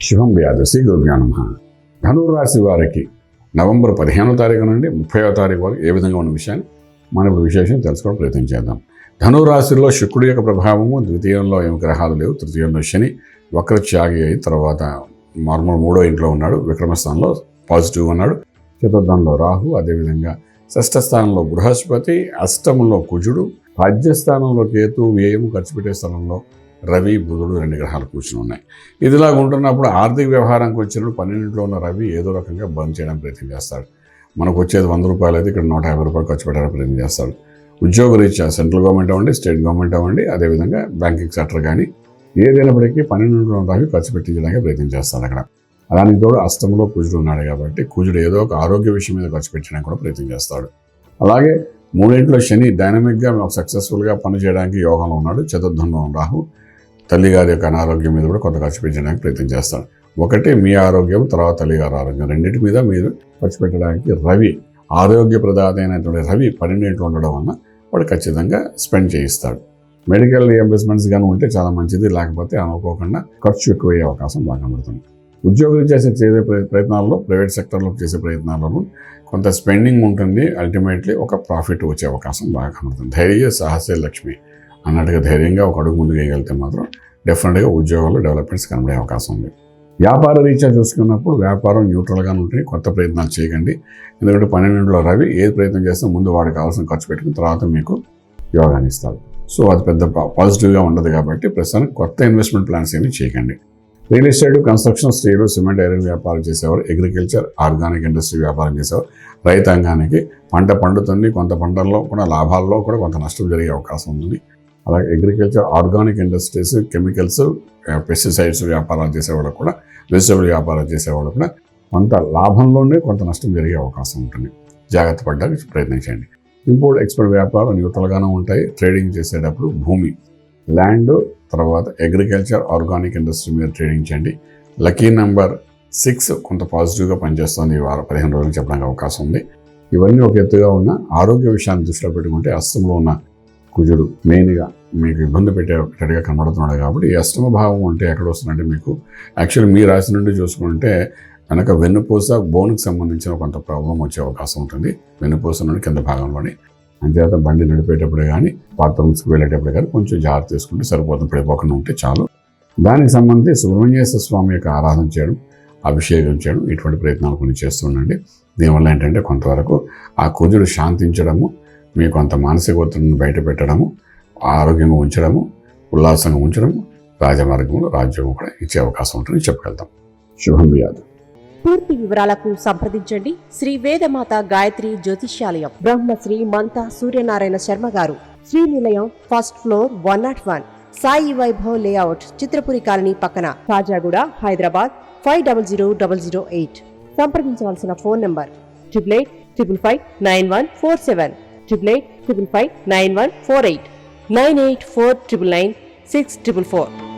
శుభం వ్యాధసి గురుభ్యో నమః. ధనురాశి వారికి నవంబర్ 15వ తారీఖు నుండి 30వ తారీఖు వరకు ఏ విధంగా ఉన్న విషయాన్ని మనం ఇప్పుడు విశేషం తెలుసుకోవడం ప్రయత్నం చేద్దాం. ధనురాశిలో శుక్రుడి యొక్క ప్రభావము, ద్వితీయంలో ఏమి గ్రహాలు లేవు, తృతీయంలో శని వక్రత్యాగి అయిన తర్వాత నార్మల్ 3వ ఇంట్లో ఉన్నాడు, విక్రమస్థానంలో పాజిటివ్ ఉన్నాడు, చతుర్థంలో రాహు, అదేవిధంగా షష్ఠ స్థానంలో బృహస్పతి, అష్టమంలో కుజుడు, రాజ్యస్థానంలో కేతు, వ్యయం ఖర్చు పెట్టే స్థలంలో రవి, బుధుడు 2 గ్రహాలు కూర్చుని ఉన్నాయి. ఇదిలాగా ఉంటున్నప్పుడు ఆర్థిక వ్యవహారానికి వచ్చినప్పుడు 12లో ఉన్న రవి ఏదో రకంగా బంద్ చేయడానికి ప్రయత్నం చేస్తాడు. మనకు వచ్చేది 100 రూపాయలు అయితే ఇక్కడ 150 రూపాయలు ఖర్చు పెట్టడానికి ప్రయత్నం చేస్తాడు. ఉద్యోగ రీత్యా సెంట్రల్ గవర్నమెంట్ అవ్వండి, స్టేట్ గవర్నమెంట్ అవ్వండి, అదేవిధంగా బ్యాంకింగ్ సెక్టర్ కానీ ఏదైనప్పటికీ 12లో ఉన్న రవి ఖర్చు పెట్టించడానికి ప్రయత్నం చేస్తాడు అక్కడ. అలాంటి తోడు అష్టంలో కుజుడు ఉన్నాడు కాబట్టి కుజుడు ఏదో ఒక ఆరోగ్య విషయం మీద ఖర్చు పెట్టడానికి కూడా ప్రయత్నం చేస్తాడు. అలాగే 3వ శని డైనమిక్గా సక్సెస్ఫుల్గా పని చేయడానికి యోగంలో ఉన్నాడు. చతుర్థంలో రాహు తల్లిగారి యొక్క అనారోగ్యం మీద కూడా కొంత ఖర్చు పెట్టడానికి ప్రయత్నం చేస్తాడు. ఒకటి మీ ఆరోగ్యం, తర్వాత తల్లిగారి ఆరోగ్యం, రెండింటి మీద మీరు ఖర్చు పెట్టడానికి రవి, ఆరోగ్య ప్రదాత అయినటువంటి రవి 12 ఉండడం వలన వాడు ఖచ్చితంగా స్పెండ్ చేయిస్తాడు. మెడికల్ రియంబర్స్మెంట్స్ కానీ ఉంటే చాలా మంచిది, లేకపోతే అనుకోకుండా ఖర్చు ఎక్కువయ్యే అవకాశం బాగా కనబడుతుంది. ఉద్యోగులు చేసే ప్రయత్నాల్లో, ప్రైవేట్ సెక్టర్లో చేసే ప్రయత్నాలను కొంత స్పెండింగ్ ఉంటుంది, అల్టిమేట్లీ ఒక ప్రాఫిట్ వచ్చే అవకాశం బాగా కనబడుతుంది. ధైర్య సాహసే లక్ష్మి అన్నట్టుగా ధైర్యంగా ఒక అడుగు ముందుకు వేయగలిగితే మాత్రం డెఫినెట్గా ఉద్యోగాల్లో డెవలప్మెంట్స్ కనబడే అవకాశం ఉంది. వ్యాపార రీత్యా చూసుకున్నప్పుడు వ్యాపారం న్యూట్రల్గానే ఉంటుంది, కొత్త ప్రయత్నాలు చేయకండి. ఎందుకంటే 12లో రవి ఏది ప్రయత్నం చేస్తే ముందు వాడికి కావాల్సిన ఖర్చు పెట్టుకుని తర్వాత మీకు యోగాన్ని ఇస్తారు. సో అది పెద్ద పాజిటివ్గా ఉండదు కాబట్టి ప్రస్తుతానికి కొత్త ఇన్వెస్ట్మెంట్ ప్లాన్స్ ఏమి చేయకండి. Real estate, construction, steel, cement, iron వ్యాపారం చేసేవారు, అగ్రికల్చర్, ఆర్గానిక్ ఇండస్ట్రీ వ్యాపారం చేసేవారు, రైతాంగానికి పంట పండుతుంది, కొంత పంటల్లో కూడా లాభాల్లో కూడా కొంత నష్టం జరిగే అవకాశం ఉంది. అలాగే agriculture, organic industries, chemicals, pesticides వ్యాపారాలు చేసేవాళ్ళకు కూడా, వెజిటబుల్ వ్యాపారాలు చేసేవాళ్ళు కూడా కొంత లాభంలోనే కొంత నష్టం జరిగే అవకాశం ఉంటుంది. జాగ్రత్త పడడానికి ప్రయత్నించండి. ఇంపోర్ట్ ఎక్స్పోర్ట్ వ్యాపారం న్యూట్రల్గానే ఉంటాయి. ట్రేడింగ్ చేసేటప్పుడు భూమి, ల్యాండ్, తర్వాత అగ్రికల్చర్, ఆర్గానిక్ ఇండస్ట్రీ మీద ట్రేడింగ్ చేయండి. లక్కీ నెంబర్ 6 కొంత పాజిటివ్గా పనిచేస్తుంది. ఈ వారం 15 రోజులు చెప్పడానికి అవకాశం ఉంది. ఇవన్నీ ఒక ఎత్తుగా ఉన్న ఆరోగ్య విషయాన్ని దృష్టిలో పెట్టుకుంటే అష్టంలో ఉన్న కుజుడు మెయిన్గా మీకు ఇబ్బంది పెట్టేటట్టుగా కనబడుతున్నాడు కాబట్టి ఈ అష్టమ భావం అంటే ఎక్కడ వస్తుందంటే మీకు యాక్చువల్లీ మీ రాశి నుండి చూసుకుంటే కనుక వెన్నుపూస, బోన్కి సంబంధించిన కొంత ప్రాబ్లం వచ్చే అవకాశం ఉంటుంది. వెన్నుపూస నుండి కింద భాగంలోని అంచేత బండి నడిపేటప్పుడు కానీ, బాత్రూమ్స్కి వెళ్ళేటప్పుడు కానీ కొంచెం జాగ్రత్త తీసుకుంటే సరిపోతుంది, పడిపోకుండా ఉంటే చాలు. దానికి సంబంధించి సుబ్రహ్మణ్యేశ్వర స్వామి యొక్క ఆరాధన చేయడం, అభిషేకం చేయడం, ఇటువంటి ప్రయత్నాలు కొన్ని చేస్తుండండి. దీనివల్ల ఏంటంటే కొంతవరకు ఆ కుజుడు శాంతించడము, మీకు కొంత మానసిక ఒత్తిడిని బయట పెట్టడము, ఆరోగ్యంగా ఉంచడము, ఉల్లాసంగా ఉంచడము, రాజమార్గంలో రాజ్యం కూడా ఇచ్చే అవకాశం ఉంటుందని చెప్పగలుగుతాం. శుభం వ్యాధి. పూర్తి వివరాలకు సంప్రదించండి శ్రీ వేదమాత గాయత్రి జ్యోతిష్యాలయం, బ్రహ్మశ్రీ మంతా సూర్యనారాయణ శర్మ గారు, Srinilayam, first floor, 101, Sai Vaibhav layout, Chitrapuri colony పక్కన, కాజాగూడ, హైదరాబాద్ 500008. సంప్రదించవలసిన ఫోన్ నంబర్ 8855559147, 8855559148, 9849996644.